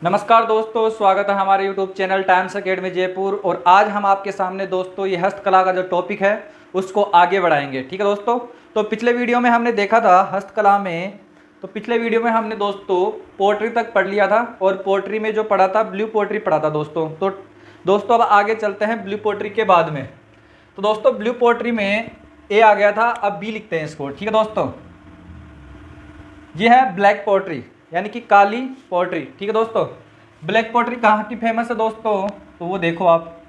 नमस्कार दोस्तों, स्वागत है हमारे YouTube channel times academy Jaipur. और आज हम आपके सामने दोस्तों ये हस्तकला का जो टॉपिक है उसको आगे बढ़ाएंगे। ठीक है दोस्तों, तो पिछले वीडियो में हमने देखा था हस्तकला में, तो पिछले वीडियो में हमने दोस्तों पोट्री तक पढ़ लिया था और पोट्री में जो पढ़ा था ब्लू पोट्री पढ़ा था दोस्तों। तो दोस्तों अब आगे चलते हैं ब्लू पोट्री के बाद में। तो दोस्तों ब्लू पोट्री में ए आ गया था, अब बी लिखते हैं इसको। ठीक है दोस्तों, ये है ब्लैक पोट्री यानी कि काली पोट्री। ठीक है दोस्तों, ब्लैक पोट्री कहाँ की फेमस है दोस्तों, तो वो देखो आप,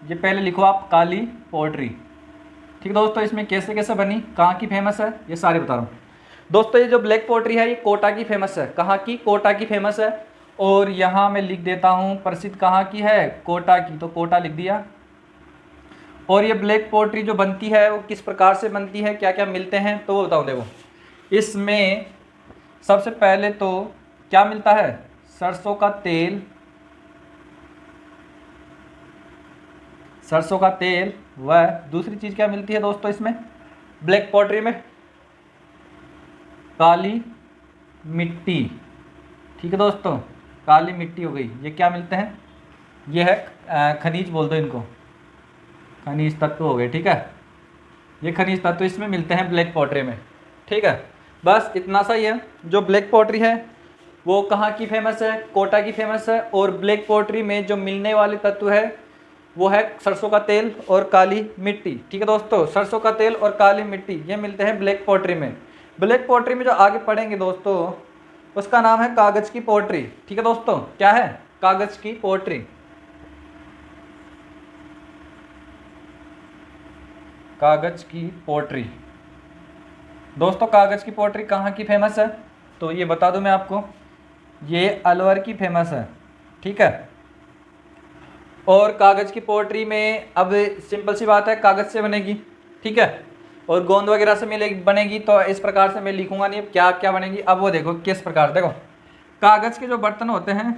ये पहले लिखो आप काली पोट्री। ठीक है दोस्तों, इसमें कैसे कैसे बनी, कहाँ की फेमस है, ये सारे बता रहा हूँ दोस्तों। ये जो ब्लैक पोट्री है ये कोटा की फेमस है। कहाँ की? कोटा की फेमस है। और यहाँ मैं लिख देता हूँ प्रसिद्ध कहाँ की है, कोटा की, तो कोटा लिख दिया। और ये ब्लैक पोट्री जो बनती है वो किस प्रकार से बनती है, क्या क्या मिलते हैं, तो वो बताओ। देखो इसमें सबसे पहले तो क्या मिलता है, सरसों का तेल, सरसों का तेल। व दूसरी चीज़ क्या मिलती है दोस्तों इसमें ब्लैक पोट्री में, काली मिट्टी। ठीक है दोस्तों, काली मिट्टी हो गई। ये क्या मिलते हैं, ये है खनिज बोल दो इनको, खनिज तत्व हो गए। ठीक है, ये खनिज तत्व इसमें मिलते हैं ब्लैक पोट्री में। ठीक है, बस इतना सा ही है। जो ब्लैक पोट्री है वो कहाँ की फेमस है, कोटा की फेमस है। और ब्लैक पोट्री में जो मिलने वाले तत्व है वो है सरसों का तेल और काली मिट्टी। ठीक है दोस्तों, सरसों का तेल और काली मिट्टी ये मिलते हैं ब्लैक पोट्री में। ब्लैक पोट्री में जो आगे पढ़ेंगे दोस्तों उसका नाम है कागज़ की पोट्री। ठीक है दोस्तों, क्या है, कागज़ की पोट्री। कागज़ की पोट्री दोस्तों, कागज़ की पोट्री कहाँ की फेमस है, तो ये बता दूं मैं आपको, ये अलवर की फेमस है। ठीक है, और कागज़ की पोट्री में अब सिंपल सी बात है, कागज़ से बनेगी। ठीक है, और गोंद वगैरह से मिलेगी बनेगी। तो इस प्रकार से मैं लिखूंगा नहीं क्या क्या बनेगी। अब वो देखो किस प्रकार, देखो कागज़ के जो बर्तन होते हैं,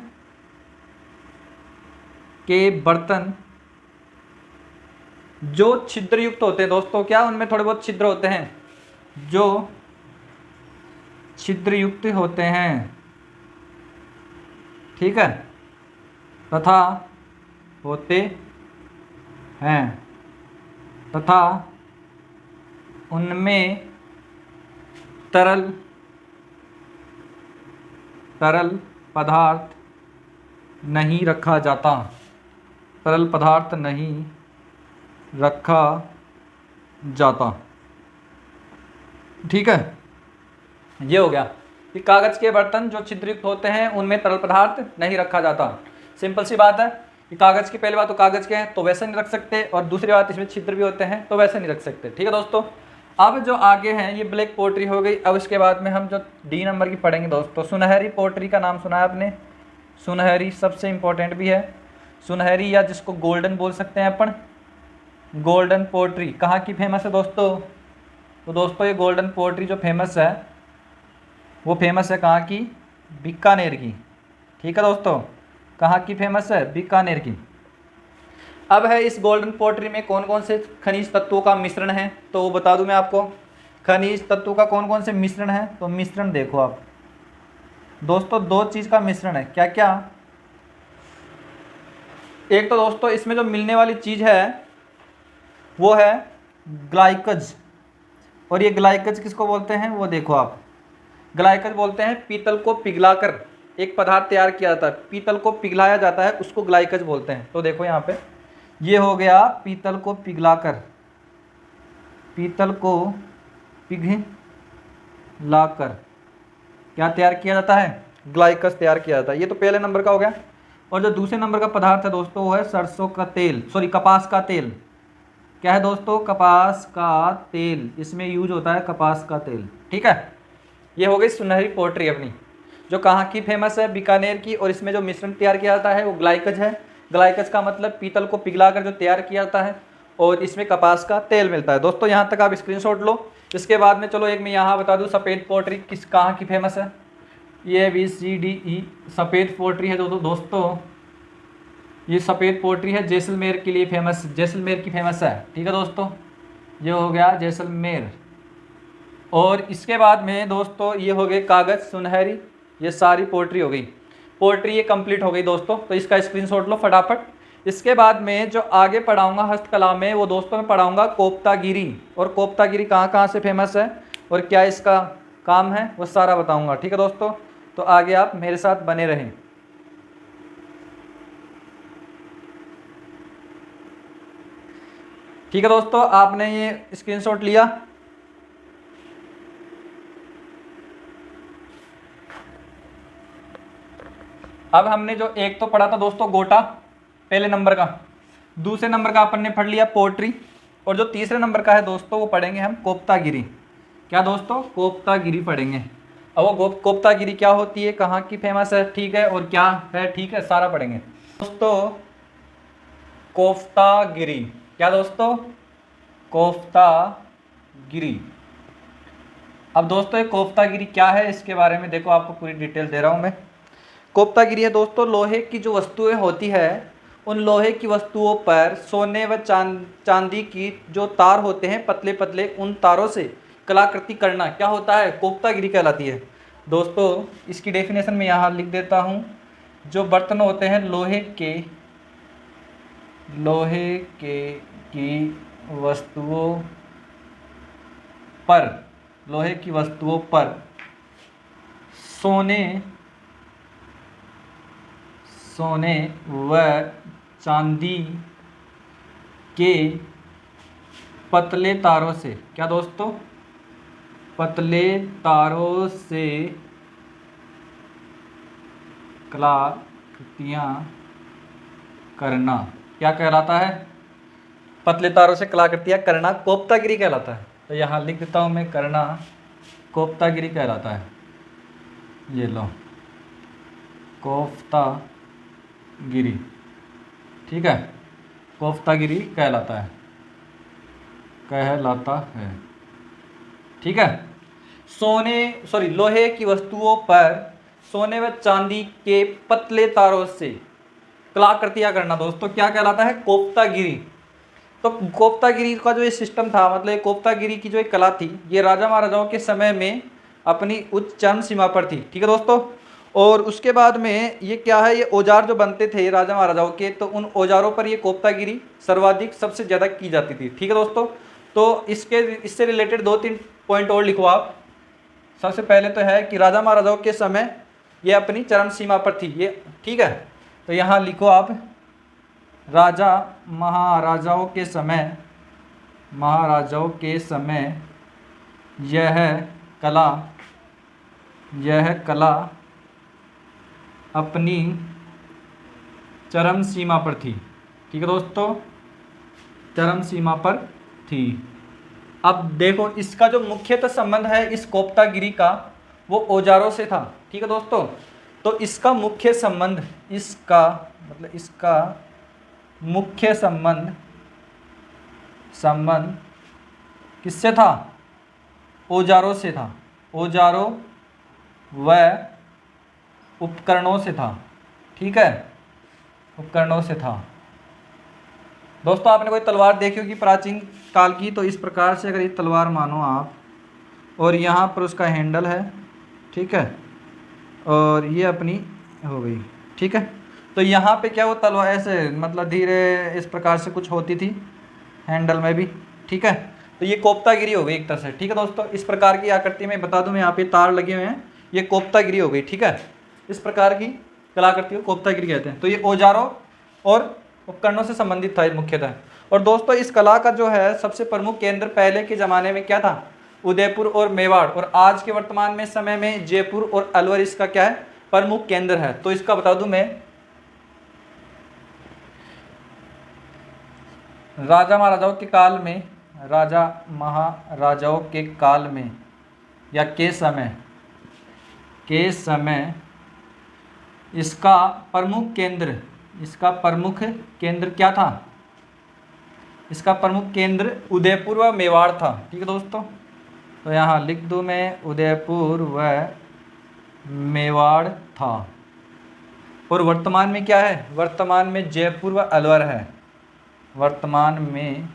के बर्तन जो छिद्र युक्त होते हैं दोस्तों, क्या उनमें थोड़े बहुत छिद्र होते हैं, जो छिद्र युक्त होते हैं। ठीक है, तथा होते हैं, तथा उनमें तरल पदार्थ नहीं रखा जाता, तरल पदार्थ नहीं रखा जाता। ठीक है, ये हो गया कि कागज़ के बर्तन जो छिद्रयुक्त होते हैं उनमें तरल पदार्थ नहीं रखा जाता। सिंपल सी बात है कि कागज़ की, पहली बात तो कागज़ के हैं तो वैसे नहीं रख सकते, और दूसरी बात इसमें छिद्र भी होते हैं तो वैसे नहीं रख सकते। ठीक है दोस्तों, अब जो आगे हैं ये ब्लैक पोट्री हो गई। अब इसके बाद में हम जो डी नंबर की पढ़ेंगे दोस्तों, सुनहरी पोट्री का नाम सुना है आपने। सुनहरी सबसे इम्पोर्टेंट भी है, सुनहरी या जिसको गोल्डन बोल सकते हैं अपन, गोल्डन पोट्री कहाँ की फेमस है दोस्तों, तो दोस्तों ये गोल्डन पोट्री जो फेमस है वो फेमस है कहाँ की, बीकानेर की। ठीक है दोस्तों, कहाँ की फेमस है, बीकानेर की। अब है इस गोल्डन पोट्री में कौन कौन से खनिज तत्वों का मिश्रण है, तो वो बता दूं मैं आपको। खनिज तत्वों का कौन कौन से मिश्रण है, तो मिश्रण देखो आप दोस्तों, दो चीज़ का मिश्रण है। क्या क्या, एक तो दोस्तों इसमें जो मिलने वाली चीज़ है वो है ग्लाइकज। और ये ग्लाइकज किसको बोलते हैं, वो देखो आप, ग्लाइकज बोलते हैं पीतल को पिघलाकर एक पदार्थ तैयार किया जाता है, पीतल को पिघलाया जाता है, उसको ग्लाइकज बोलते हैं। तो देखो यहाँ पे ये हो गया पीतल को पिघलाकर, पीतल को पिघलाकर क्या तैयार किया जाता है, ग्लाइकज तैयार किया जाता है। ये तो पहले नंबर का हो गया। और जो दूसरे नंबर का पदार्थ है दोस्तों वो है सरसों का तेल, सॉरी कपास का तेल। क्या है दोस्तों, कपास का तेल, इसमें यूज होता है कपास का तेल। ठीक है, ये हो गई सुनहरी पोट्री अपनी, जो कहाँ की फेमस है, बीकानेर की। और इसमें जो मिश्रण तैयार किया जाता है वो ग्लाइकज है। ग्लाइकज का मतलब पीतल को पिघलाकर जो तैयार किया जाता है, और इसमें कपास का तेल मिलता है। दोस्तों यहाँ तक आप स्क्रीनशॉट लो। इसके बाद में चलो एक मैं यहाँ बता दूँ, सफ़ेद पोट्री किस कहाँ की फेमस है, ये ABCDE सफ़ेद पोट्री है दोस्तों। ये सफ़ेद पोट्री है जैसलमेर के लिए फेमस, जैसलमेर की फेमस है। ठीक है दोस्तों, ये हो गया जैसलमेर। और इसके बाद में दोस्तों ये हो गए कागज़ सुनहरी, ये सारी पोट्री हो गई। पोएट्री ये कंप्लीट हो गई दोस्तों, तो इसका स्क्रीनशॉट लो फटाफट। इसके बाद में जो आगे पढ़ाऊंगा हस्तकला में वो दोस्तों मैं पढ़ाऊंगा कोफ्तागिरी, और कोफ्तागिरी कहाँ कहाँ से फेमस है और क्या इसका काम है वो सारा बताऊंगा। ठीक है दोस्तों, तो आगे आप मेरे साथ बने रहें। ठीक है दोस्तों, आपने ये स्क्रीनशॉट लिया। अब हमने जो एक तो पढ़ा था दोस्तों गोटा पहले नंबर का, दूसरे नंबर का अपन ने पढ़ लिया पोएट्री, और जो तीसरे नंबर का है दोस्तों वो पढ़ेंगे हम कोफ्तागिरी। क्या दोस्तों? कोफ्तागिरी पढ़ेंगे। अब वो कोफ्तागिरी क्या होती है, कहाँ की फेमस है, ठीक है, और क्या है, ठीक है, सारा पढ़ेंगे दोस्तों। कोफ्तागिरी क्या दोस्तों? कोफ्तागिरी। अब दोस्तों ये कोफ्तागिरी क्या है इसके बारे में देखो, आपको पूरी डिटेल दे रहा हूँ मैं। कोफ्तागिरी है दोस्तों लोहे की जो वस्तुएं होती है, उन लोहे की वस्तुओं पर सोने व चांदी की जो तार होते हैं पतले पतले, उन तारों से कलाकृति करना क्या होता है, कोफ्तागिरी कहलाती है दोस्तों। इसकी डेफिनेशन में यहाँ लिख देता हूँ। जो बर्तन होते हैं लोहे के की वस्तुओं पर, लोहे की वस्तुओं पर सोने व चांदी के पतले तारों से, क्या दोस्तों? पतले तारों से कलाकृतियाँ करना क्या कहलाता है? पतले तारों से कलाकृतियाँ करना कोफ्तागिरी कहलाता है। तो यहाँ लिख देता हूँ मैं, करना कोफ्तागिरी कहलाता है। ये लो कोफ्तागिरी, ठीक है, कोफ्तागिरी कहलाता है, ठीक है। लोहे की वस्तुओं पर सोने व चांदी के पतले तारों से कलाकृतियाँ करना दोस्तों क्या कहलाता है? कोफ्तागिरी। तो कोफ्तागिरी का जो ये सिस्टम था, मतलब कोफ्तागिरी की जो एक कला थी, ये राजा महाराजाओं के समय में अपनी उच्च चरम सीमा पर थी। ठीक है दोस्तों, और उसके बाद में ये क्या है, ये औजार जो बनते थे राजा महाराजाओं के, तो उन औजारों पर ये कोफ्तागिरी सर्वाधिक सबसे ज़्यादा की जाती थी। ठीक है दोस्तों, तो इससे रिलेटेड 2-3 पॉइंट और लिखो आप। सबसे पहले तो है कि राजा महाराजाओं के समय ये अपनी चरम सीमा पर थी ये, ठीक है। तो यहाँ लिखो आप, राजा महाराजाओं के समय यह कला अपनी चरम सीमा पर थी। ठीक है दोस्तों, चरम सीमा पर थी। अब देखो इसका जो मुख्यतः संबंध है इस कोफ्तागिरी का, वो औजारों से था। ठीक है दोस्तों, तो इसका मुख्य संबंध, इसका मुख्य संबंध किससे था? औजारों से था, औजारों व उपकरणों से था। ठीक है, उपकरणों से था। दोस्तों आपने कोई तलवार देखी होगी प्राचीन काल की, तो इस प्रकार से अगर ये तलवार मानो आप, और यहाँ पर उसका हैंडल है, ठीक है, और ये अपनी हो गई। ठीक है, तो यहाँ पे क्या वो तलवार ऐसे मतलब धीरे इस प्रकार से कुछ होती थी हैंडल में भी। ठीक है, तो ये कोफ्तागिरी हो गई एक तरह से। ठीक है दोस्तों, इस प्रकार की आकृति में बता दूं मैं, यहाँ पे तार लगे हुए हैं, ये कोफ्तागिरी हो गई। ठीक है, इस प्रकार की कलाकृति को कोफ्तागिरी कहते हैं। तो ये औजारों और उपकरणों से संबंधित था मुख्यतः। और दोस्तों इस कला का जो है सबसे प्रमुख केंद्र पहले के ज़माने में क्या था? उदयपुर और मेवाड़, और आज के वर्तमान में समय में जयपुर और अलवर इसका क्या है? प्रमुख केंद्र है। तो इसका बता दूं मैं, राजा महाराजाओं के काल में या के समय इसका प्रमुख केंद्र क्या था? इसका प्रमुख केंद्र उदयपुर व मेवाड़ था। ठीक है दोस्तों, तो यहाँ लिख दूँ मैं, उदयपुर व मेवाड़ था। और वर्तमान में क्या है? वर्तमान में जयपुर व अलवर है। वर्तमान में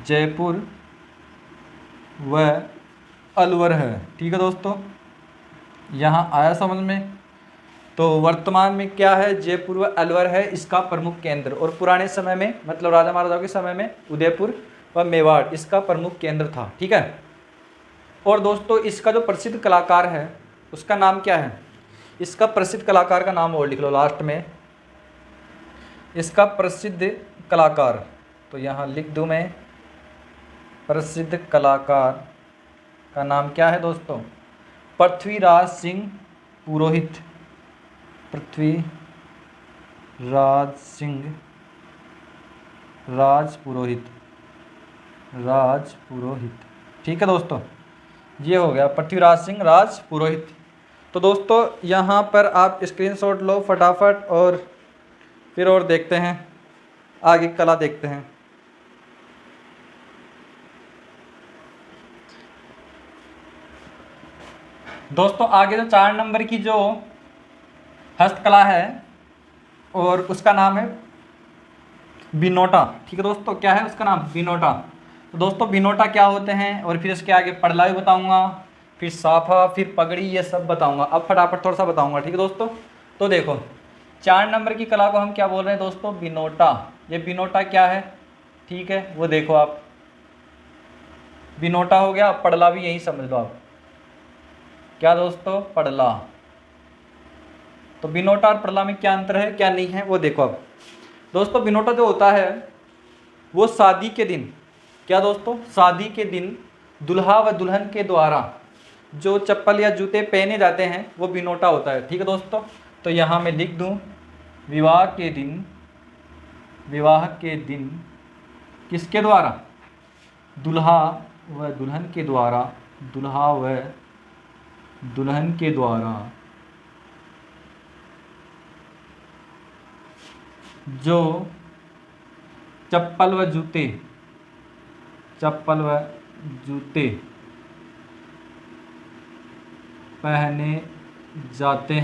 जयपुर व अलवर है। ठीक है दोस्तों, यहाँ आया समझ में? तो वर्तमान में क्या है, जयपुर व अलवर है इसका प्रमुख केंद्र, और पुराने समय में मतलब राजा महाराजाओं के समय में उदयपुर व मेवाड़ इसका प्रमुख केंद्र था। ठीक है। और दोस्तों इसका जो प्रसिद्ध कलाकार है उसका नाम क्या है, इसका प्रसिद्ध कलाकार का नाम और लिख लो लास्ट में, इसका प्रसिद्ध कलाकार, तो यहाँ लिख दूँ मैं, प्रसिद्ध कलाकार का नाम क्या है दोस्तों, पृथ्वीराज सिंह पुरोहित। पृथ्वीराज सिंह राजपुरोहित। ठीक है दोस्तों, ये हो गया पृथ्वीराज सिंह राजपुरोहित। तो दोस्तों यहाँ पर आप स्क्रीनशॉट लो फटाफट और फिर और देखते हैं, आगे कला देखते हैं। दोस्तों आगे जो 4 नंबर की जो हस्तकला है और उसका नाम है बिनोटा। ठीक है दोस्तों, क्या है उसका नाम, बिनोटा। तो दोस्तों बिनोटा क्या होते हैं और फिर इसके आगे पड़ला भी बताऊंगा, फिर साफा, फिर पगड़ी, ये सब बताऊंगा। अब फटाफट थोड़ा सा बताऊंगा। ठीक है दोस्तों, तो देखो 4 नंबर की कला को हम क्या बोल रहे हैं दोस्तों, बिनोटा। ये बिनोटा क्या है, ठीक है, वो देखो आप, बिनोटा हो गया। अब पड़ला भी यही समझ लो आप, क्या दोस्तों, पड़ला। तो बिनोटा और पड़ला में क्या अंतर है, क्या नहीं है, वो देखो अब दोस्तों। बिनोटा जो होता है वो शादी के दिन, क्या दोस्तों, शादी के दिन दुल्हा व दुल्हन के द्वारा जो चप्पल या जूते पहने जाते हैं वो बिनोटा होता है। ठीक है दोस्तों, तो यहाँ मैं लिख दूँ, विवाह के दिन किसके द्वारा, दुल्हा व दुल्हन के द्वारा, दुल्हा व दुल्हन के द्वारा जो चप्पल व जूते पहने जाते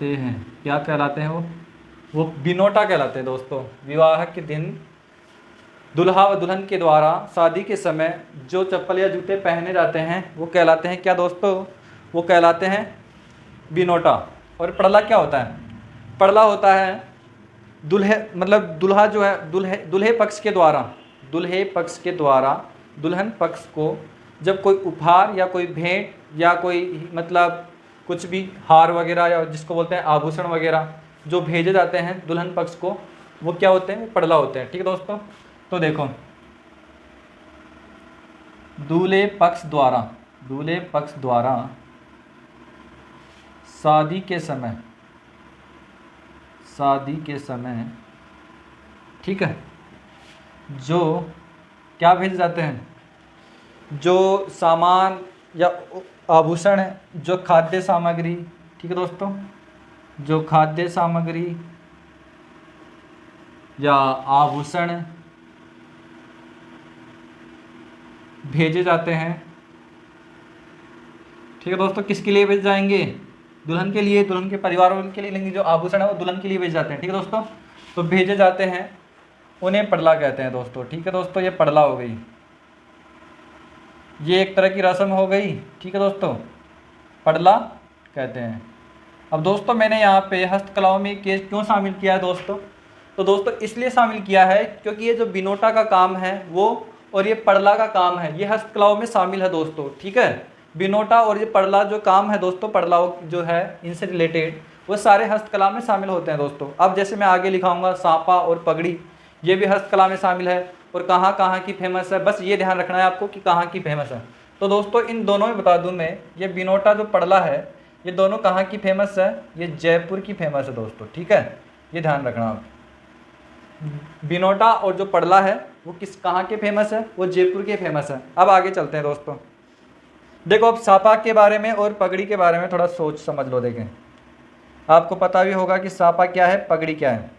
हैं, क्या कहलाते हैं वो बिनोटा कहलाते हैं दोस्तों। विवाह के दिन दुल्हा व दुल्हन के द्वारा शादी के समय जो चप्पल या जूते पहने जाते हैं वो कहलाते हैं क्या दोस्तों, वो कहलाते हैं बिनोटा। और पड़ला क्या होता है, पड़ला होता है दुल्हे मतलब दुल्हा जो है दुल्हे पक्ष के द्वारा दुल्हन पक्ष को जब कोई उपहार या कोई भेंट या कोई मतलब कुछ भी हार वगैरह या जिसको बोलते हैं आभूषण वगैरह जो भेजे जाते हैं दुल्हन पक्ष को, वो क्या होते हैं, वो पड़ला होते हैं। ठीक है दोस्तों, तो देखो दूल्हे पक्ष द्वारा शादी के समय ठीक है, जो क्या भेजे जाते हैं, जो सामान या आभूषण है, जो खाद्य सामग्री, ठीक है दोस्तों, जो खाद्य सामग्री या आभूषण भेजे जाते हैं। ठीक है दोस्तों, किसके लिए भेजे जाएंगे, दुल्हन के लिए, दुल्हन के परिवार वालों के लिए, लेकिन जो आभूषण है वो दुल्हन के लिए भेजे जाते हैं। ठीक है दोस्तों, तो भेजे जाते हैं उन्हें पड़ला कहते हैं दोस्तों। ठीक है दोस्तों, ये पड़ला हो गई, ये एक तरह की रस्म हो गई। ठीक है दोस्तों, पड़ला कहते हैं। अब दोस्तों मैंने यहाँ पे हस्तकलाओं में केस क्यों शामिल किया है दोस्तों, तो दोस्तों इसलिए शामिल किया है क्योंकि ये जो बिनोटा का काम है वो और ये पड़ला का काम है, ये हस्तकलाओं में शामिल है दोस्तों। ठीक है, बिनोटा और ये पड़ला जो काम है दोस्तों, पड़लाओं जो है इनसे रिलेटेड वो सारे हस्तकला में शामिल होते हैं दोस्तों। अब जैसे मैं आगे लिखाऊंगा सांपा और पगड़ी, ये भी हस्तकला में शामिल है और कहाँ कहाँ की फेमस है, बस ये ध्यान रखना है आपको कि कहाँ की फेमस है। तो दोस्तों इन दोनों में बता दूं मैं, ये बिनोटा जो पड़ला है ये दोनों कहाँ की फेमस है, ये जयपुर की फेमस है दोस्तों। ठीक है, ये ध्यान रखना आप, बिनोटा और जो पड़ला है वो कहाँ के फेमस है, वो जयपुर के फेमस है। अब आगे चलते हैं दोस्तों, देखो अब सापा के बारे में और पगड़ी के बारे में थोड़ा सोच समझ लो। देखें, आपको पता भी होगा कि सापा क्या है, पगड़ी क्या है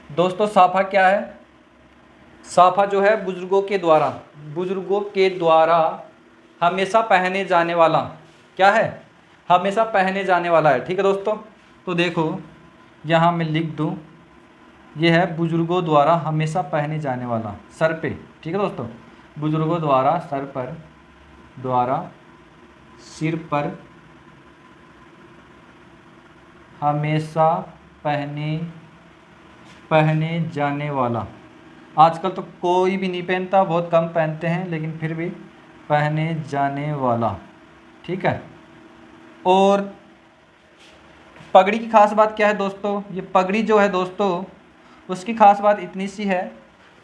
दोस्तों। साफा क्या है, साफा जो है बुजुर्गों के द्वारा हमेशा पहने जाने वाला, क्या है, हमेशा पहने जाने वाला है। ठीक है दोस्तों, तो देखो यहाँ मैं लिख दूँ, ये है बुजुर्गों द्वारा हमेशा पहने जाने वाला, सर पे। ठीक है दोस्तों, बुजुर्गों द्वारा सिर पर हमेशा पहने जाने वाला। आजकल तो कोई भी नहीं पहनता, बहुत कम पहनते हैं, लेकिन फिर भी पहने जाने वाला। ठीक है। और पगड़ी की खास बात क्या है दोस्तों? ये पगड़ी जो है दोस्तों, उसकी खास बात इतनी सी है,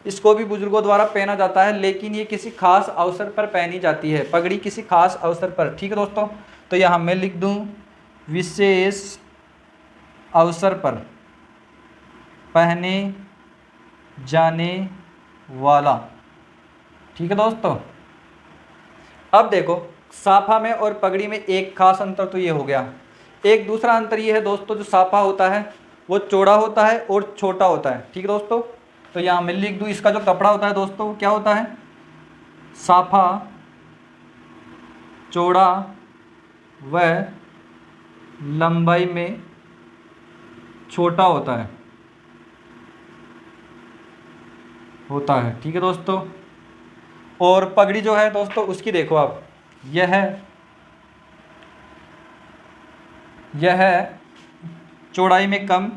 इसको भी बुजुर्गों द्वारा पहना जाता है, लेकिन ये किसी खास अवसर पर पहनी जाती है। पगड़ी किसी खास अवसर पर। ठीक है दोस्तों। तो यहाँ मैं लिख दूँ विशेष अवसर पर पहने जाने वाला। ठीक है दोस्तों। अब देखो, साफा में और पगड़ी में एक खास अंतर तो ये हो गया। एक दूसरा अंतर ये है दोस्तों, जो साफा होता है वो चौड़ा होता है और छोटा होता है। ठीक है दोस्तों। तो यहाँ मैं लिख दूँ, इसका जो कपड़ा होता है दोस्तों वो क्या होता है? साफा चौड़ा व लंबाई में छोटा होता है। ठीक है दोस्तों। और पगड़ी जो है दोस्तों, उसकी देखो आप, यह चौड़ाई में कम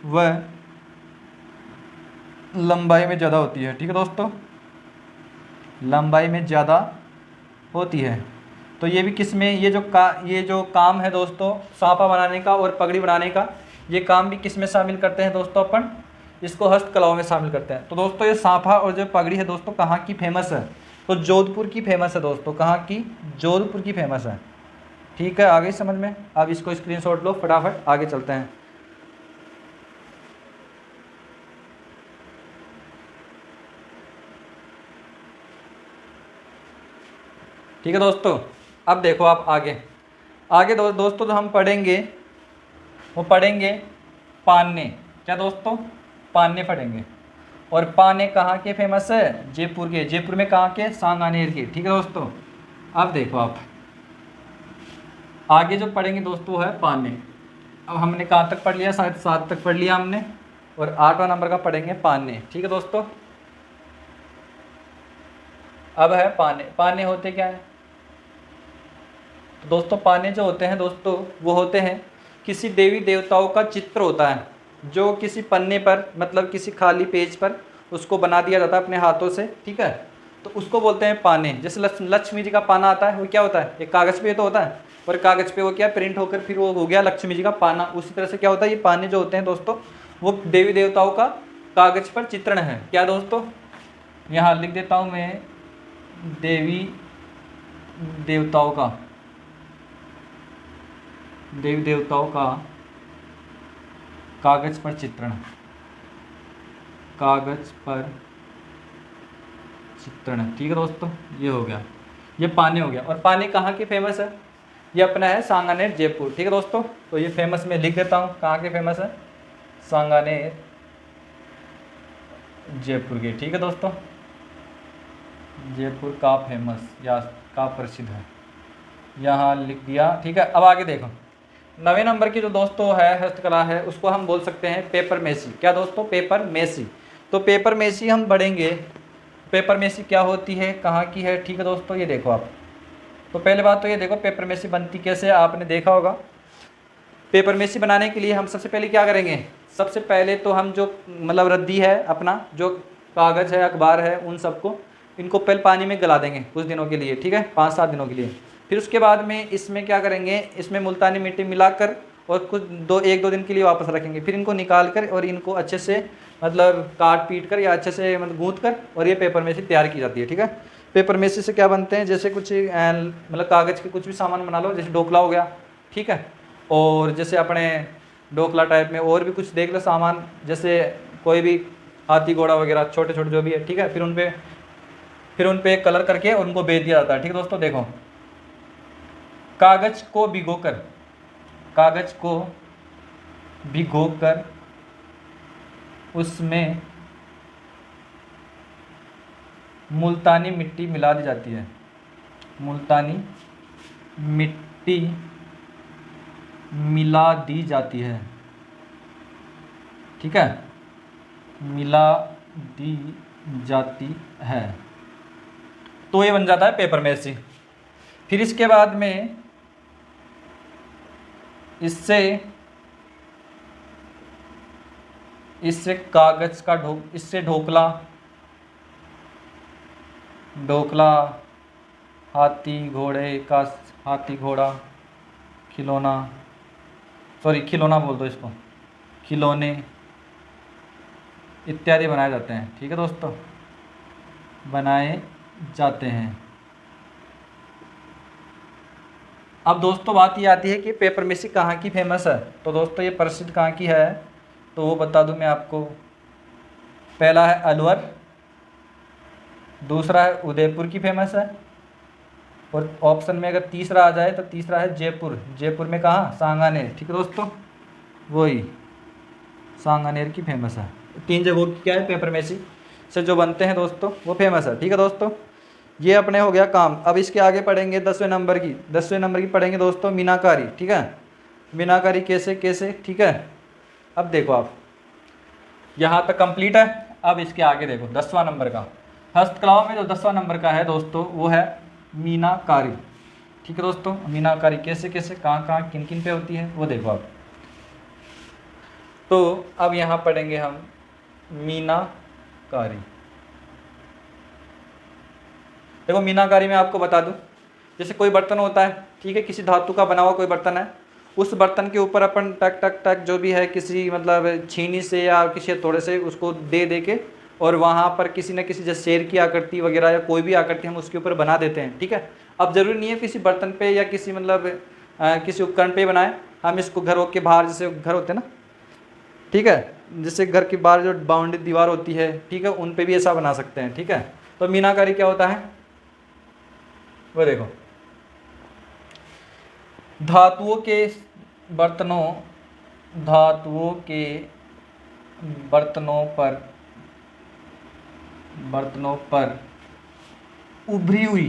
व लंबाई में ज़्यादा होती है। ठीक है दोस्तों। लंबाई में ज़्यादा होती है। तो ये भी किस में, ये जो काम है दोस्तों साफा बनाने का और पगड़ी बनाने का, ये काम भी किस में शामिल करते हैं दोस्तों? अपन इसको हस्तकलाओं में शामिल करते हैं। तो दोस्तों ये साफा और जो पगड़ी है दोस्तों कहाँ की फेमस है? तो जोधपुर की फेमस है दोस्तों। कहाँ की? जोधपुर की फेमस है। ठीक है, आगे समझ में। अब इसको स्क्रीनशॉट लो, फटाफट आगे चलते हैं। ठीक है दोस्तों। अब देखो आप आगे दोस्तों जो हम पढ़ेंगे वो पढ़ेंगे पान्ने। क्या दोस्तों? पान्ने पढ़ेंगे। और पान्ने कहाँ के फेमस है? जयपुर के। जयपुर में कहाँ के? सांगानेर के। ठीक है दोस्तों। अब देखो आप आगे जो पढ़ेंगे दोस्तों है पान्ने। अब हमने कहाँ तक पढ़ लिया? शायद 7 तक पढ़ लिया हमने, और 8वां नंबर का पढ़ेंगे पान्ने। ठीक है दोस्तों। अब है पान्ने। पान्ने होते क्या है? तो दोस्तों पाने जो होते हैं दोस्तों, वो होते हैं किसी देवी देवताओं का चित्र होता है, जो किसी पन्ने पर, मतलब किसी खाली पेज पर उसको बना दिया जाता है अपने हाथों से। ठीक है। तो उसको बोलते हैं पाने। जैसे लक्ष्मी जी का पाना आता है, वो क्या होता है? एक कागज़ पे तो होता है, और कागज़ पे वो क्या प्रिंट होकर फिर वो हो गया लक्ष्मी जी का पाना। उसी तरह से क्या होता है, ये पाने जो होते हैं दोस्तों, वो देवी देवताओं का कागज़ पर चित्रण है। क्या दोस्तों? यहाँ लिख देता हूँ मैं, देवी देवताओं का कागज पर चित्रण। ठीक है दोस्तों। ये हो गया, ये पाने हो गया। और पाने कहाँ की फेमस है? ये अपना है सांगानेर जयपुर। ठीक है दोस्तों। तो ये फेमस मैं लिख देता हूँ, कहाँ के फेमस है? सांगानेर जयपुर के। ठीक है दोस्तों। जयपुर का फेमस या का प्रसिद्ध है, यहाँ लिख दिया। ठीक है। अब आगे देखो, 9वें नंबर की जो दोस्तों है हस्तकला है, उसको हम बोल सकते हैं पेपर मेसी। क्या दोस्तों? Paper messy. तो पेपर मेसी हम पढ़ेंगे। पेपर मेसी क्या होती है, कहाँ की है? ठीक है दोस्तों। ये देखो आप, तो पहले बात तो ये देखो पेपर मेसी बनती कैसे, आपने देखा होगा। पेपर मेसी बनाने के लिए हम सबसे पहले क्या करेंगे? सबसे पहले तो हम जो मतलब रद्दी है, अपना जो कागज़ है, अखबार है, उन सबको इनको पहले पानी में गला देंगे कुछ दिनों के लिए। ठीक है, 5-7 दिनों के लिए। फिर उसके बाद में इसमें क्या करेंगे? इसमें मुल्तानी मिट्टी मिलाकर और कुछ 1-2 दिन के लिए वापस रखेंगे। फिर इनको निकाल कर और इनको अच्छे से मतलब काट पीट कर या अच्छे से मतलब गूँथ कर, और ये पेपर मेसी तैयार की जाती है। ठीक है। पेपर मेसी से क्या बनते हैं? जैसे कुछ मतलब कागज़ के कुछ भी सामान बना लो, जैसे ढोकला हो गया। ठीक है। और जैसे अपने ढोकला टाइप में और भी कुछ देख लो सामान, जैसे कोई भी हाथी घोड़ा वगैरह छोटे छोटे जो भी है। ठीक है। फिर उन पे कलर करके और उनको बेच दिया जाता है। ठीक है दोस्तों। देखो, कागज को भिगोकर उसमें मुल्तानी मिट्टी मिला दी जाती है। मुल्तानी मिट्टी मिला दी जाती है। ठीक है, मिला दी जाती है। तो ये बन जाता है पेपर मेसी। फिर इसके बाद में इससे कागज का इससे ढोकला, हाथी घोड़ा, खिलौना, सॉरी खिलौना बोल दो इसको, खिलौने इत्यादि बनाए जाते हैं। ठीक है दोस्तों, बनाए जाते हैं। अब दोस्तों बात ये आती है कि पेपर मिसी कहाँ की फेमस है। तो दोस्तों ये प्रसिद्ध कहाँ की है तो वो बता दूं मैं आपको। पहला है अलवर, दूसरा है उदयपुर की फेमस है, और ऑप्शन में अगर तीसरा आ जाए तो तीसरा है जयपुर। जयपुर में कहाँ, सांगानेर। ठीक है दोस्तों, वही सांगानेर की फेमस है। 3 जगहों की क्या है, पेपर मेसी से जो बनते हैं दोस्तों वो फेमस है। ठीक है दोस्तों, ये अपने हो गया काम। अब इसके आगे पढ़ेंगे 10वें नंबर की पढ़ेंगे दोस्तों मीनाकारी। ठीक है, मीनाकारी कैसे कैसे। ठीक है, अब देखो आप यहाँ तक कंप्लीट है। अब इसके आगे देखो 10वां नंबर का, हस्तकलाओं में जो 10वां नंबर का है दोस्तों वो है मीनाकारी। ठीक है दोस्तों, मीनाकारी कैसे कैसे, कहाँ कहाँ, किन किन पे होती है वो देखो आप। तो अब यहाँ पढ़ेंगे हम मीनाकारी। देखो मीनाकारी में आपको बता दूं, जैसे कोई बर्तन होता है, ठीक है, किसी धातु का बना हुआ कोई बर्तन है, उस बर्तन के ऊपर अपन टक टक टक जो भी है किसी मतलब छीनी से या किसी हथौड़े से उसको दे के और वहाँ पर किसी न किसी जैसे शेर की आकृति वगैरह या कोई भी आकृति हम उसके ऊपर बना देते हैं। ठीक है, अब ज़रूरी नहीं है किसी बर्तन पे या किसी मतलब किसी उपकरण पे बनाए, हम इसको घरों के बाहर, जैसे घर होते हैं ना, ठीक है, जैसे घर के बाहर जो बाउंड्री दीवार होती है, ठीक है, उन पे भी ऐसा बना सकते हैं। ठीक है, तो मीनाकारी क्या होता है वो देखो, धातुओं के बर्तनों पर उभरी हुई,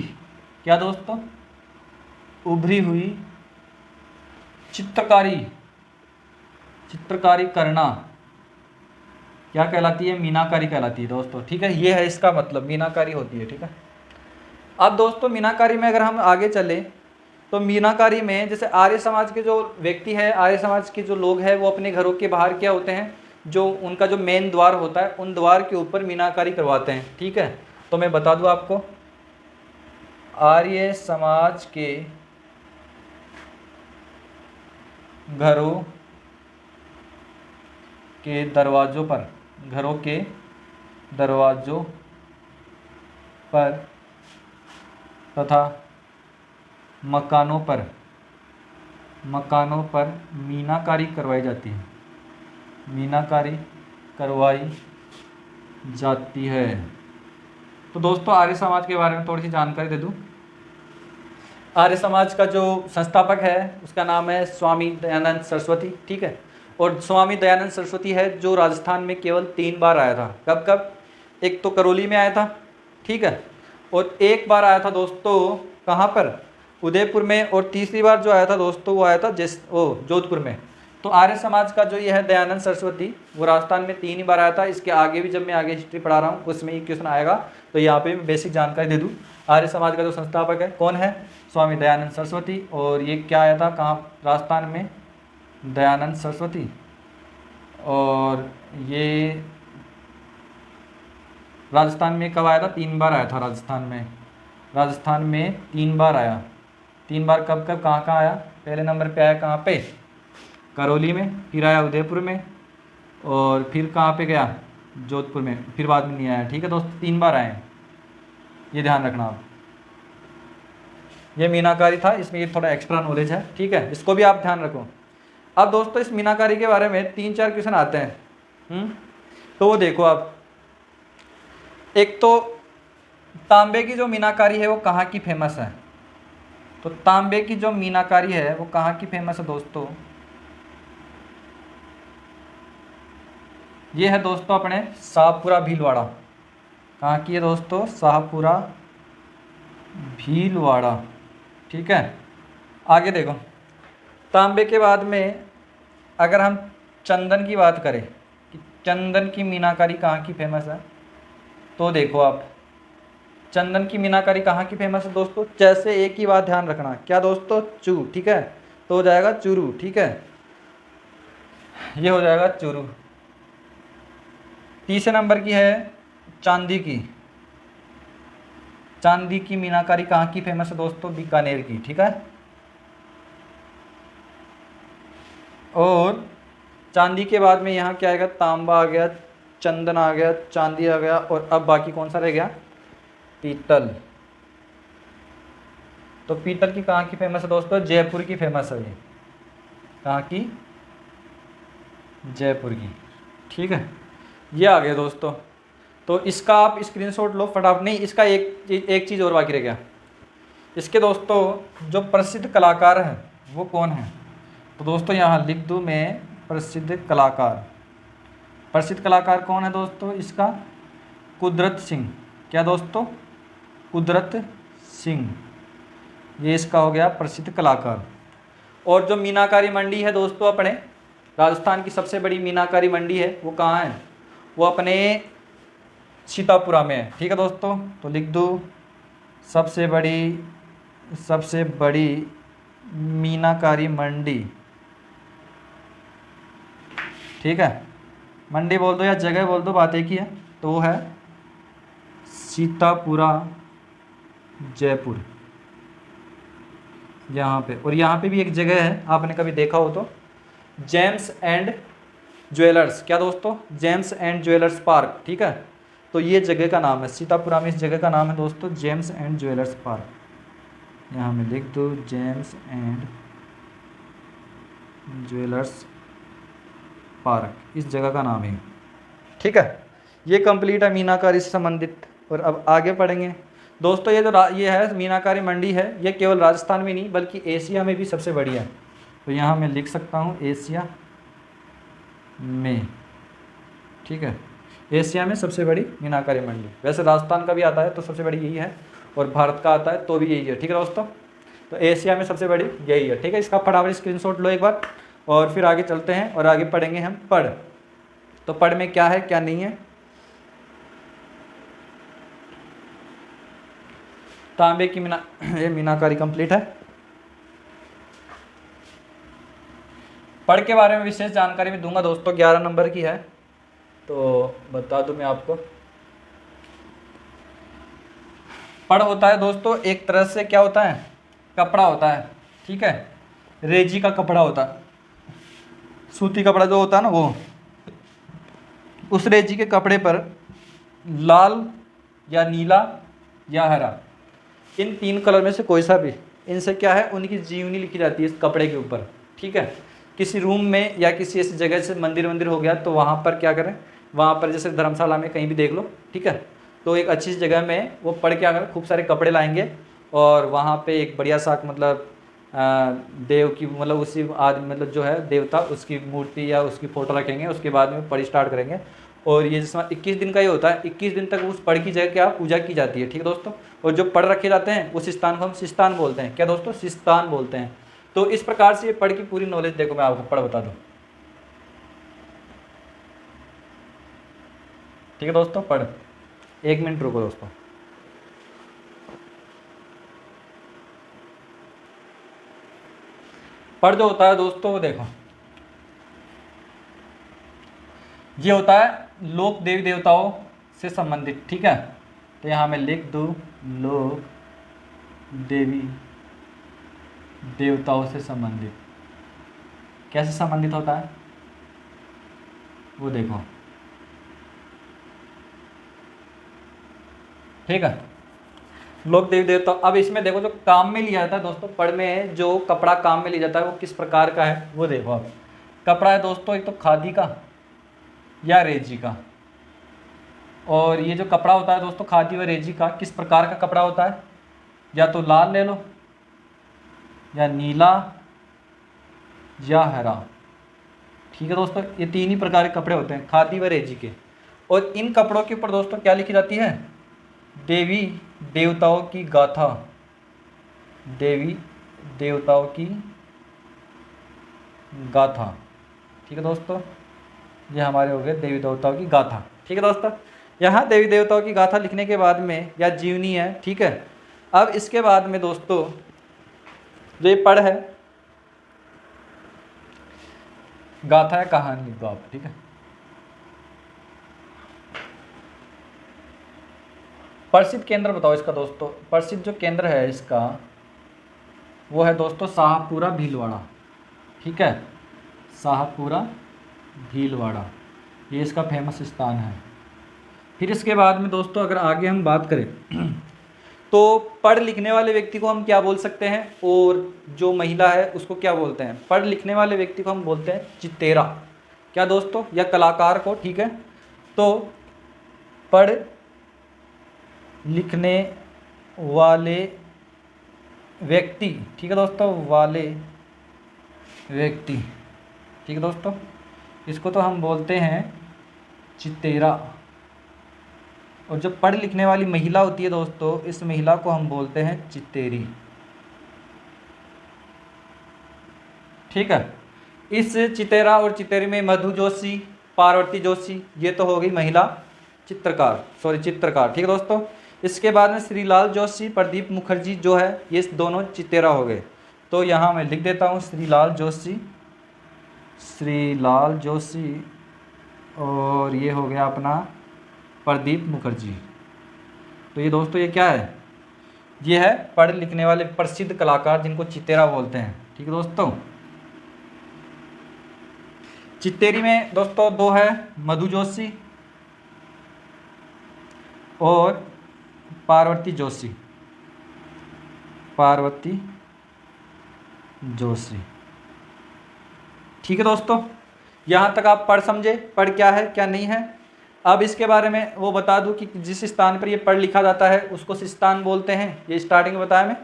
क्या दोस्तों, उभरी हुई चित्रकारी करना क्या कहलाती है, मीनाकारी कहलाती है दोस्तों। ठीक है, ये है इसका मतलब, मीनाकारी होती है। ठीक है, अब दोस्तों मीनाकारी में अगर हम आगे चले तो मीनाकारी में जैसे आर्य समाज के जो व्यक्ति है, आर्य समाज के जो लोग हैं, वो अपने घरों के बाहर क्या होते हैं, जो उनका जो मेन द्वार होता है उन द्वार के ऊपर मीनाकारी करवाते हैं। ठीक है, तो मैं बता दूं आपको, आर्य समाज के घरों के दरवाजों पर तथा मकानों पर मीनाकारी करवाई जाती है। तो दोस्तों आर्य समाज के बारे में थोड़ी सी जानकारी दे दूं। आर्य समाज का जो संस्थापक है उसका नाम है स्वामी दयानंद सरस्वती। ठीक है, और स्वामी दयानंद सरस्वती है जो राजस्थान में केवल 3 बार आया था। कब कब, एक तो करौली में आया था, ठीक है, और एक बार आया था दोस्तों कहाँ पर, उदयपुर में, और तीसरी बार जो आया था दोस्तों वो आया था जोधपुर में। तो आर्य समाज का जो ये है दयानंद सरस्वती, वो राजस्थान में 3 ही बार आया था। इसके आगे भी जब मैं आगे हिस्ट्री पढ़ा रहा हूँ उसमें ये क्वेश्चन आएगा, तो यहाँ पे मैं बेसिक जानकारी दे दूँ। आर्य समाज का जो संस्थापक है कौन है, स्वामी दयानंद सरस्वती, और ये क्या आया था कहाँ, राजस्थान में, दयानंद सरस्वती, और ये राजस्थान में कब आया था, 3 बार आया था राजस्थान में 3 बार आया। 3 बार कब कब कहाँ कहाँ आया, पहले नंबर पे आया कहाँ पे, करौली में, फिर आया उदयपुर में, और फिर कहाँ पे गया, जोधपुर में, फिर बाद में नहीं आया। ठीक है दोस्तों, 3 बार आए, ये ध्यान रखना आप। ये मीनाकारी था, इसमें ये थोड़ा एक्स्ट्रा नॉलेज है। ठीक है, इसको भी आप ध्यान रखो। अब दोस्तों इस मीनाकारी के बारे में 3-4 क्वेश्चन आते हैं। तो वो देखो आप, एक तो तांबे की जो मीनाकारी है वो कहाँ की फेमस है, तो तांबे की जो मीनाकारी है वो कहाँ की फेमस है दोस्तों, ये है दोस्तों अपने शाहपुरा भीलवाड़ा। कहाँ की है दोस्तों, शाहपुरा भीलवाड़ा। ठीक है, आगे देखो, तांबे के बाद में अगर हम चंदन की बात करें कि चंदन की मीनाकारी कहाँ की फेमस है, तो देखो आप, चंदन की मीनाकारी कहाँ की फेमस है दोस्तों? जैसे एक ही बात ध्यान रखना, क्या दोस्तों? चू, ठीक है, तो हो जाएगा चूरू, ठीक है, ये हो जाएगा चूरू। तीसरे नंबर की है चांदी की। चांदी की मीनाकारी कहाँ की फेमस है दोस्तों? बीकानेर की, ठीक है। और चांदी के बाद में यहाँ क्या आएगा? तांबा आ गया, चंदन आ गया, चांदी आ गया, और अब बाकी कौन सा रह गया? पीतल। तो पीतल की कहाँ की फेमस है दोस्तों? जयपुर की फेमस है ये। कहाँ की? जयपुर की, ठीक है। ये आ गया दोस्तों। तो इसका आप स्क्रीनशॉट लो फटाफट। नहीं, इसका एक चीज़ और बाकी रह गया। इसके दोस्तों जो प्रसिद्ध कलाकार हैं वो कौन है? तो दोस्तों यहाँ लिख दूँ मैं, प्रसिद्ध कलाकार। प्रसिद्ध कलाकार कौन है दोस्तों इसका? कुदरत सिंह। क्या दोस्तों? कुदरत सिंह, ये इसका हो गया प्रसिद्ध कलाकार। और जो मीनाकारी मंडी है दोस्तों, अपने राजस्थान की सबसे बड़ी मीनाकारी मंडी है, वो कहाँ है? वो अपने सीतापुरा में है, ठीक है दोस्तों। तो लिख दो सबसे बड़ी मीनाकारी मंडी, ठीक है। मंडी बोल दो या जगह बोल दो, बात एक ही है। तो वो है सीतापुरा, जयपुर, यहाँ पे। और यहाँ पे भी एक जगह है, आपने कभी देखा हो तो, जेम्स एंड ज्वेलर्स। क्या दोस्तों? जेम्स एंड ज्वेलर्स पार्क, ठीक है। तो ये जगह का नाम है सीतापुरा में, इस जगह का नाम है दोस्तों जेम्स एंड ज्वेलर्स पार्क। यहाँ में लिख दो जेम्स एंड ज्वेलर्स पार्क, इस जगह का नाम है, ठीक है। ये कंप्लीट है मीनाकारी से संबंधित। और अब आगे पढ़ेंगे दोस्तों। ये है मीनाकारी मंडी है, ये केवल राजस्थान में नहीं बल्कि एशिया में भी सबसे बड़ी है। तो यहाँ मैं लिख सकता हूँ एशिया में, ठीक है। एशिया में सबसे बड़ी मीनाकारी मंडी। वैसे राजस्थान का भी आता है तो सबसे बड़ी यही है, और भारत का आता है तो भी यही है, ठीक है दोस्तों। तो एशिया में सबसे बड़ी यही है, ठीक है। इसका फटाफट स्क्रीनशॉट लो एक बार, और फिर आगे चलते हैं और आगे पढ़ेंगे हम पढ़। तो पढ़ में क्या है क्या नहीं है। तांबे की ये मीनाकारी कंप्लीट है। पढ़ के बारे में विशेष जानकारी भी दूंगा दोस्तों, 11 नंबर की है, तो बता दूं मैं आपको। पढ़ होता है दोस्तों एक तरह से क्या होता है? कपड़ा होता है, ठीक है। रेजी का कपड़ा होता है, सूती कपड़ा जो होता है ना, वो उस रेजी के कपड़े पर लाल या नीला या हरा, इन 3 कलर में से कोई सा भी, इनसे क्या है? उनकी जीवनी लिखी जाती है इस कपड़े के ऊपर, ठीक है। किसी रूम में या किसी ऐसी जगह से मंदिर हो गया तो वहाँ पर क्या करें? वहाँ पर जैसे धर्मशाला में कहीं भी देख लो, ठीक है। तो एक अच्छी जगह में वो पढ़ के आकर खूब सारे कपड़े लाएंगे, और वहाँ पे एक बढ़िया सा मतलब देव की मतलब उसी आदमी मतलब जो है देवता, उसकी मूर्ति या उसकी फ़ोटो रखेंगे। उसके बाद में पढ़ स्टार्ट करेंगे। और ये जिसमें 21 दिन का ये होता है, 21 दिन तक उस पढ़ की जगह क्या पूजा की जाती है, ठीक है दोस्तों। और जो पढ़ रखे जाते हैं उस स्थान को हम सिस्तान बोलते हैं। क्या दोस्तों? सिस्तान बोलते हैं। तो इस प्रकार से ये पढ़ की पूरी नॉलेज देखो, मैं आपको पढ़ बता दूं, ठीक है दोस्तों। पढ़ 1 मिनट रुको दोस्तों। पढ़ जो होता है दोस्तों वो देखो, ये होता है लोक देवी देवताओं से संबंधित, ठीक है। तो यहाँ मैं लिख दूँ लोक देवी देवताओं से संबंधित। कैसे संबंधित होता है वो देखो, ठीक है। लोक देवी देवता। अब इसमें देखो जो काम में लिया जाता है दोस्तों, पढ़ में जो कपड़ा काम में लिया जाता है वो किस प्रकार का है वो देखो। अब कपड़ा है दोस्तों एक तो खादी का या रेजी का। और ये जो कपड़ा होता है दोस्तों खादी व रेजी का, किस प्रकार का कपड़ा होता है? या तो लाल ले लो, या नीला, या हरा, ठीक है दोस्तों। ये 3 ही प्रकार के कपड़े होते हैं खादी व रेजी के। और इन कपड़ों के ऊपर दोस्तों क्या लिखी जाती है? देवी देवताओं की गाथा, देवी देवताओं की गाथा, ठीक है दोस्तों। ये हमारे हो गए देवी देवताओं की गाथा, ठीक है दोस्तों। यहाँ देवी देवताओं की गाथा लिखने के बाद में या जीवनी है, ठीक है। अब इसके बाद में दोस्तों जो ये पढ़ है, गाथा है कहानी लिख दो आप, ठीक है। प्रसिद्ध केंद्र बताओ इसका दोस्तों। प्रसिद्ध जो केंद्र है इसका वो है दोस्तों शाहपुरा भीलवाड़ा, ठीक है। शाहपुरा भीलवाड़ा ये इसका फेमस स्थान है। फिर इसके बाद में दोस्तों अगर आगे हम बात करें तो पढ़ लिखने वाले व्यक्ति को हम क्या बोल सकते हैं, और जो महिला है उसको क्या बोलते हैं। पढ़ लिखने वाले व्यक्ति को हम बोलते हैं चितेरा, क्या दोस्तों, या कलाकार को, ठीक है। तो पढ़ लिखने वाले व्यक्ति, ठीक है दोस्तों, वाले व्यक्ति, ठीक है दोस्तों, इसको तो हम बोलते हैं चितेरा। और जो पढ़ लिखने वाली महिला होती है दोस्तों, इस महिला को हम बोलते हैं चितेरी, ठीक है। इस चितेरा और चितेरी में मधु जोशी, पार्वती जोशी, ये तो हो गई महिला चित्रकार, चित्रकार, ठीक है दोस्तों। इसके बाद में श्रीलाल जोशी, प्रदीप मुखर्जी जो है, ये दोनों चितेरा हो गए। तो यहाँ मैं लिख देता हूँ श्रीलाल जोशी, श्रीलाल जोशी, और ये हो गया अपना प्रदीप मुखर्जी। तो ये दोस्तों ये क्या है, ये है पढ़ लिखने वाले प्रसिद्ध कलाकार जिनको चितेरा बोलते हैं, ठीक है दोस्तों। चितेरी में दोस्तों दो है, मधु जोशी और पार्वती जोशी, पार्वती जोशी, ठीक है दोस्तों। यहाँ तक आप पढ़ समझे, पढ़ क्या है क्या नहीं है। अब इसके बारे में वो बता दूं कि जिस स्थान पर ये पढ़ लिखा जाता है उसको स्थान बोलते हैं, ये स्टार्टिंग में बताया मैं।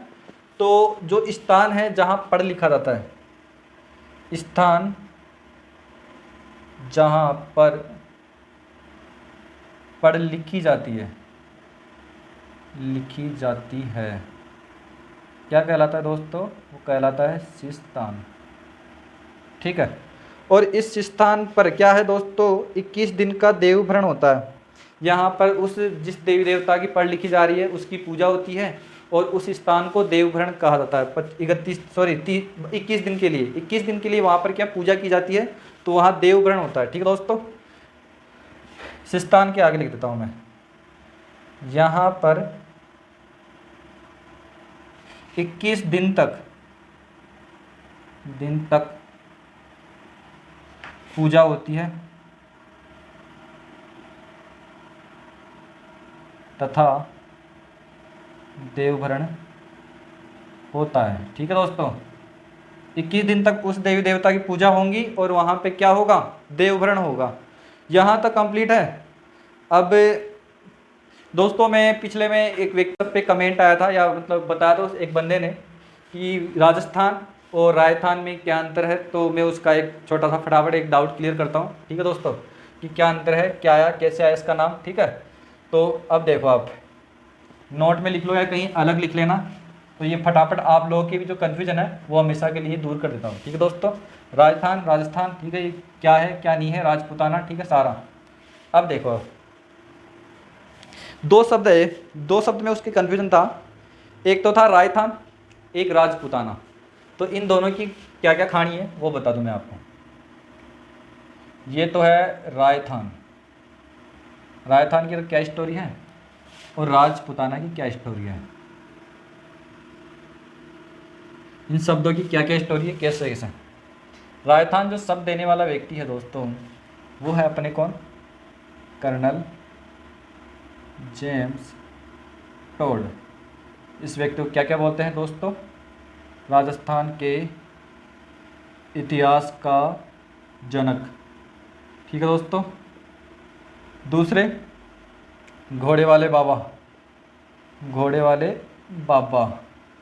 तो जो स्थान है जहाँ पढ़ लिखा जाता है, स्थान जहाँ पर पढ़ लिखी जाती है, लिखी जाती है, क्या कहलाता है दोस्तों, वो कहलाता है स्थान, ठीक है। और इस स्थान पर क्या है दोस्तों, 21 दिन का देवभरण होता है। यहाँ पर उस जिस देवी देवता की पढ़ लिखी जा रही है उसकी पूजा होती है, और उस स्थान को देवभरण कहा जाता है। 21 दिन के लिए, 21 दिन के लिए वहाँ पर क्या पूजा की जाती है, तो वहाँ देवभरण होता है, ठीक है दोस्तों। इस स्थान के आगे लिख देता हूँ मैं, यहाँ पर 21 दिन तक पूजा होती है तथा देवभरण होता है, ठीक है दोस्तों। 21 दिन तक उस देवी देवता की पूजा होंगी और वहाँ पे क्या होगा, देवभरण होगा। यहाँ तक कंप्लीट है। अब दोस्तों मैं पिछले में एक व्यक्ति पे कमेंट आया था, या मतलब बताया था एक बंदे ने कि राजस्थान और राजस्थान में क्या अंतर है, तो मैं उसका एक छोटा सा फटाफट एक डाउट क्लियर करता हूँ, ठीक है दोस्तों, कि क्या अंतर है, क्या आया, कैसे आया इसका नाम, ठीक है। तो अब देखो आप नोट में लिख लो या कहीं अलग लिख लेना, तो ये फटाफट आप लोगों की भी जो कन्फ्यूजन है वो हमेशा के लिए दूर कर देता हूँ, ठीक है दोस्तों। राजस्थान, ठीक है, ये क्या है क्या नहीं है, राजपूताना, ठीक है सारा। अब देखो दो शब्द में उसकी कन्फ्यूजन था, एक तो था राजस्थान, एक राजपूताना। तो इन दोनों की क्या क्या कहानी है वो बता दूं मैं आपको। ये तो है राजस्थान की तो क्या स्टोरी है, और राजपूताना की क्या स्टोरी है, इन शब्दों की क्या क्या स्टोरी है, कैसे कैसे। राजस्थान जो शब्द देने वाला व्यक्ति है दोस्तों, वो है अपने कौन, कर्नल जेम्स टोड। इस व्यक्ति को क्या क्या बोलते हैं दोस्तों, राजस्थान के इतिहास का जनक, ठीक है दोस्तों। दूसरे घोड़े वाले बाबा,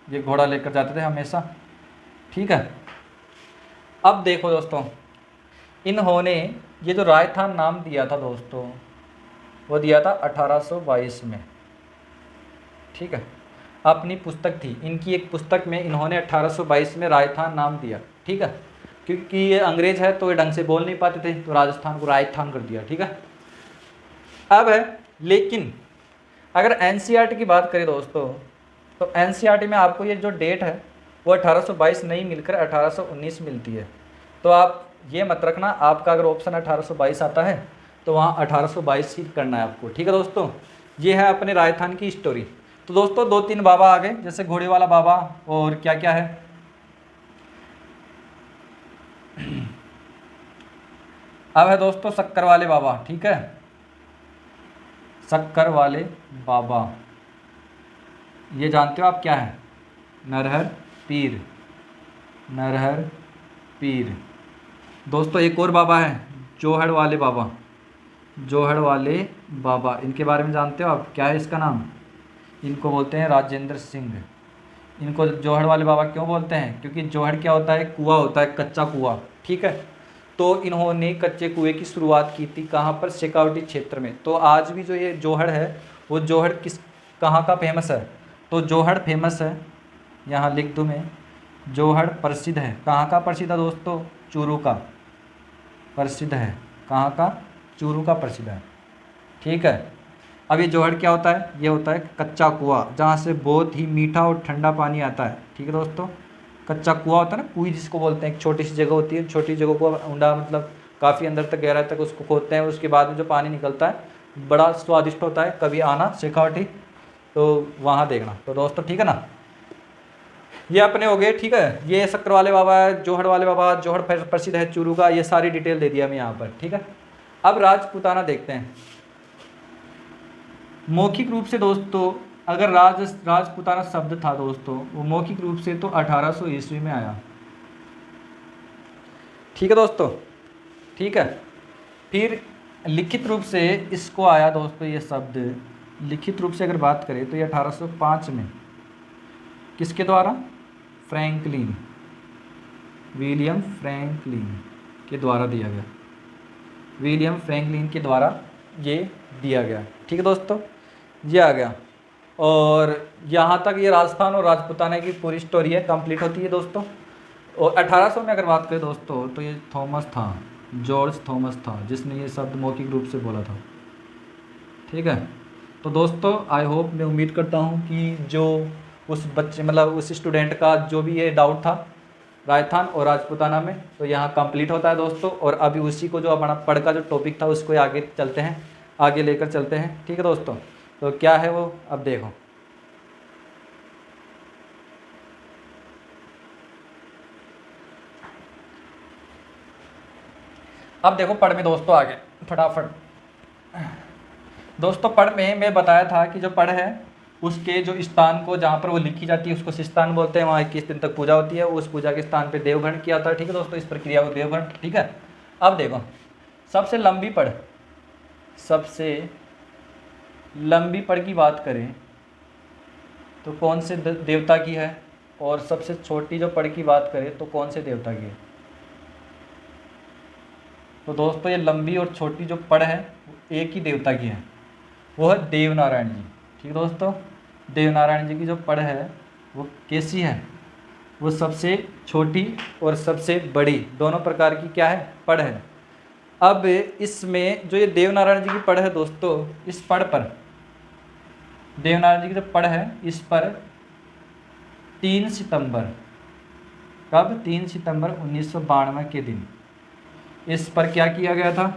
ये घोड़ा लेकर जाते थे हमेशा, ठीक है। अब देखो दोस्तों, इन्होंने ये जो राजस्थान नाम दिया था दोस्तों, वो दिया था 1822 में, ठीक है। अपनी पुस्तक थी इनकी, एक पुस्तक में इन्होंने 1822 में राजस्थान नाम दिया, ठीक है। क्योंकि ये अंग्रेज है तो ये ढंग से बोल नहीं पाते थे, तो राजस्थान को राजस्थान कर दिया, ठीक है। अब है लेकिन अगर एनसीईआरटी की बात करें दोस्तों, तो एनसीईआरटी में आपको ये जो डेट है वो 1822 नहीं मिलकर 1819 मिलती है। तो आप ये मत रखना, आपका अगर ऑप्शन 1822 आता है तो वहाँ 1822 ही करना है आपको। ठीक है दोस्तों, ये है अपने राजस्थान की स्टोरी। तो दोस्तों 2-3 बाबा आ गए, जैसे घोड़े वाला बाबा, और क्या क्या है, अब है दोस्तों शक्कर वाले बाबा। ठीक है, शक्कर वाले बाबा, ये जानते हो आप क्या है, नरहर पीर, नरहर पीर। दोस्तों एक और बाबा है, जोहड़ वाले बाबा, जोहड़ वाले बाबा, इनके बारे में जानते हो आप, क्या है इसका नाम, इनको बोलते हैं राजेंद्र सिंह। इनको जोहड़ वाले बाबा क्यों बोलते हैं, क्योंकि जोहड़ क्या होता है, कुआं होता है, कच्चा कुआं। ठीक है, तो इन्होंने कच्चे कुएं की शुरुआत की थी कहाँ पर, शेखावटी क्षेत्र में। तो आज भी जो ये जोहड़ है वो जोहड़ किस कहाँ का फेमस है, तो जोहड़ फेमस है, यहाँ लिख दूँ मैं, जोहड़ प्रसिद्ध है, कहाँ का प्रसिद्ध है दोस्तों, चूरू का प्रसिद्ध है, कहाँ का, चूरू का प्रसिद्ध है। ठीक है, अब ये जोहड़ क्या होता है, ये होता है कच्चा कुआं, जहाँ से बहुत ही मीठा और ठंडा पानी आता है। ठीक है दोस्तों, कच्चा कुआं होता है ना, कुई जिसको बोलते हैं, एक छोटी सी जगह होती है, छोटी जगह को ऊंडा मतलब काफ़ी अंदर तक गहराई तक उसको खोदते हैं, उसके बाद में जो पानी निकलता है बड़ा स्वादिष्ट होता है। कभी आना शेखावटी तो वहाँ देखना। तो दोस्तों ठीक है ना, ये अपने हो गए। ठीक है, ये शक्कर वाले बाबा है, जोहड़ वाले बाबा, जोहड़ प्रसिद्ध है चूरू का, ये सारी डिटेल दे दिया मैं यहाँ पर। ठीक है, अब राजपूताना देखते हैं। मौखिक रूप से दोस्तों अगर राजपूताना शब्द था दोस्तों, वो मौखिक रूप से तो 1800 ईस्वी में आया। ठीक है दोस्तों, ठीक है, फिर लिखित रूप से इसको आया दोस्तों, ये शब्द लिखित रूप से अगर बात करें तो ये 1805 में किसके द्वारा, फ्रैंकलिन, विलियम फ्रैंकलिन के द्वारा दिया गया, विलियम फ्रैंकलिन के द्वारा ये दिया गया। ठीक है दोस्तों, ये आ गया, और यहाँ तक ये राजस्थान और राजपूताना की पूरी स्टोरी है, कंप्लीट होती है दोस्तों। और 1800 में अगर बात करें दोस्तों, तो ये थॉमस था, जॉर्ज थॉमस था, जिसने ये शब्द मौखिक रूप से बोला था। ठीक है, तो दोस्तों आई होप, मैं उम्मीद करता हूँ कि जो उस बच्चे मतलब उस स्टूडेंट का जो भी ये डाउट था राजस्थान और राजपूताना में, तो यहाँ कंप्लीट होता है दोस्तों। और अभी उसी को जो अपना पढ़ का जो टॉपिक था उसको आगे चलते हैं, आगे लेकर चलते हैं। ठीक है दोस्तों, तो क्या है वो, अब देखो, अब देखो पढ़ में दोस्तों आगे फटाफट। दोस्तों पढ़ में मैं बताया था कि जो पढ़ है उसके जो स्थान को जहाँ पर वो लिखी जाती है उसको स्थान बोलते हैं, वहाँ 21 दिन तक पूजा होती है, उस पूजा के स्थान पे देवग्रहण किया जाता है। ठीक है दोस्तों, इस प्रक्रिया को देवग्रहण। ठीक है, अब देखो सबसे लंबी पढ़, सबसे लंबी पढ़ की बात करें तो कौन से देवता की है, और सबसे छोटी जो पढ़ की बात करें तो कौन से देवता की है। तो दोस्तों ये लंबी और छोटी जो पढ़ है एक ही देवता की है, वो है देवनारायण जी। ठीक है दोस्तों, देवनारायण जी की जो पढ़ है वो कैसी है, वो सबसे छोटी और सबसे बड़ी दोनों प्रकार की क्या है, पढ़ है। अब इसमें जो ये देवनारायण जी की पढ़ है दोस्तों, इस पढ़ पर देवनारायण जी की जो पढ़ है इस पर 3 सितंबर, कब, 3 सितंबर 1992 के दिन इस पर क्या किया गया था,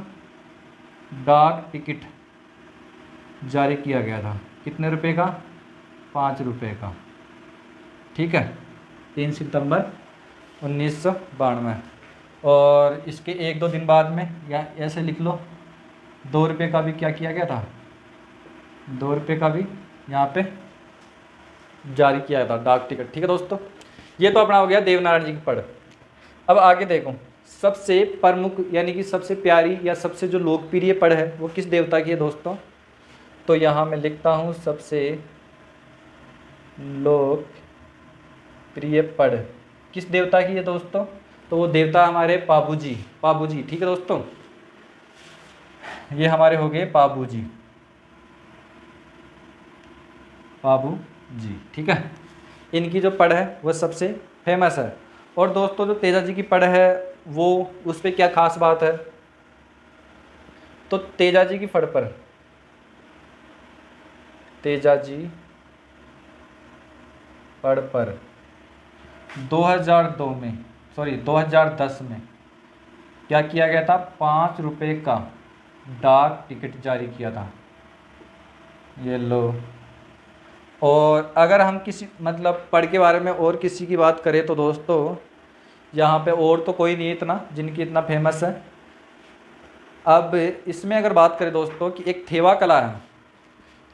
डाक टिकट जारी किया गया था। कितने रुपए का, 5 रुपये का। ठीक है, 3 सितंबर 1992। और इसके 1-2 दिन बाद में, या ऐसे लिख लो, 2 रुपये का भी क्या किया गया था, 2 रुपये का भी यहाँ पे जारी किया था डाक टिकट। ठीक है दोस्तों, ये तो अपना हो गया देवनारायण जी की पढ़। अब आगे देखो, सबसे प्रमुख यानी कि सबसे प्यारी या सबसे जो लोकप्रिय पढ़ है वो किस देवता की है दोस्तों, तो यहाँ मैं लिखता हूँ सबसे लोकप्रिय पढ़ किस देवता की है दोस्तों, तो वो देवता हमारे पाबूजी, पाबूजी। ठीक है दोस्तों, ये हमारे हो गए पाबूजी, पाबूजी। ठीक है, इनकी जो पढ़ है वो सबसे फेमस है। और दोस्तों जो तेजा जी की पढ़ है वो, उस पर क्या खास बात है, तो तेजा जी की पढ़ पर तेजा जी पर 2002 में, सॉरी 2010 में क्या किया गया था, 5 रुपये का डाक टिकट जारी किया था। ये लो। और अगर हम किसी मतलब पढ़ के बारे में और किसी की बात करें तो दोस्तों यहाँ पे और तो कोई नहीं है इतना जिनकी इतना फेमस है। अब इसमें अगर बात करें दोस्तों कि एक थेवा कला है,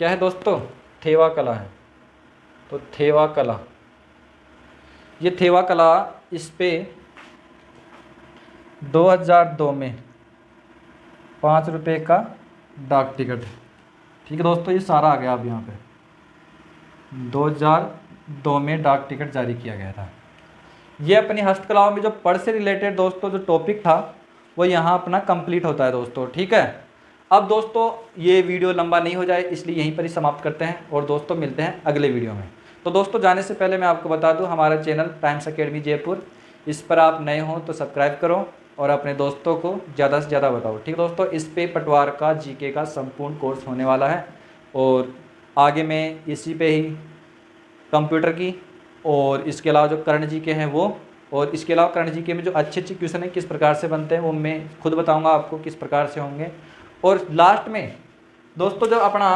क्या है दोस्तों, थेवा कला है। तो थेवा कला, ये थेवा कला, इस पे 2002 में 5 रुपये का डाक टिकट, ठीक है दोस्तों, ये सारा आ गया अब यहाँ पे 2002 में डाक टिकट जारी किया गया था। ये अपनी हस्तकलाओं में जो पढ़ से रिलेटेड दोस्तों जो टॉपिक था वो यहाँ अपना कंप्लीट होता है दोस्तों, ठीक है। अब दोस्तों ये वीडियो लंबा नहीं हो जाए इसलिए यहीं पर ही समाप्त करते हैं और दोस्तों मिलते हैं अगले वीडियो में। तो दोस्तों जाने से पहले मैं आपको बता दूं हमारा चैनल टाइम्स अकेडमी जयपुर, इस पर आप नए हों तो सब्सक्राइब करो और अपने दोस्तों को ज़्यादा से ज़्यादा बताओ, ठीक है दोस्तों। इस पे पटवार का जीके का संपूर्ण कोर्स होने वाला है और आगे मैं इसी पे ही कंप्यूटर की और इसके अलावा जो करण जी के हैं वो, और इसके अलावा करण जी के में जो अच्छे अच्छे क्वेश्चन हैं किस प्रकार से बनते हैं वो मैं खुद बताऊंगा आपको किस प्रकार से होंगे। और लास्ट में दोस्तों जब अपना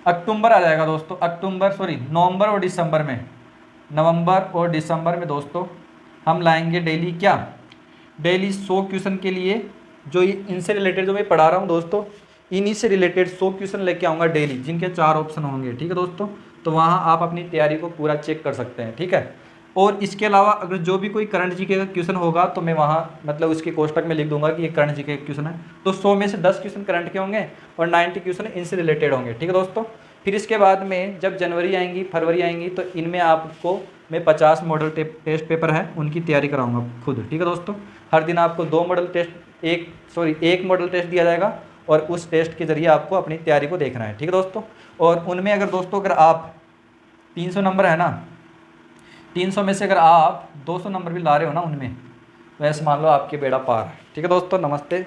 अक्टूबर आ जाएगा दोस्तों, नवंबर और दिसंबर में, नवंबर और दिसंबर में दोस्तों हम लाएंगे डेली क्या, डेली 100 क्वेश्चन के लिए जो इनसे रिलेटेड जो मैं पढ़ा रहा हूँ दोस्तों, इन्हीं से रिलेटेड 100 क्वेश्चन लेके आऊँगा डेली, जिनके 4 ऑप्शन होंगे, ठीक है दोस्तों। तो वहाँ आप अपनी तैयारी को पूरा चेक कर सकते हैं, ठीक है। और इसके अलावा अगर जो भी कोई करंट जीके का क्वेश्चन होगा तो मैं वहाँ मतलब उसके कोष्टक में लिख दूंगा कि ये करंट जीके का क्वेश्चन है, तो 100 में से 10 क्वेश्चन करंट के होंगे और 90 क्वेश्चन इनसे रिलेटेड होंगे, ठीक है दोस्तों। फिर इसके बाद में जब जनवरी आएंगी, फरवरी आएंगी, तो इनमें आपको मैं 50 मॉडल टेस्ट पेपर है उनकी तैयारी कराऊंगा खुद, ठीक है दोस्तों। हर दिन आपको 2 मॉडल टेस्ट, एक मॉडल टेस्ट दिया जाएगा और उस टेस्ट के ज़रिए आपको अपनी तैयारी को देखना है, ठीक है दोस्तों। और उनमें अगर दोस्तों अगर आप 300 नंबर है ना, 300 में से अगर आप 200 नंबर भी ला रहे हो ना उनमें, वैसे मान लो आपके बेड़ा पार है, ठीक है दोस्तों। नमस्ते।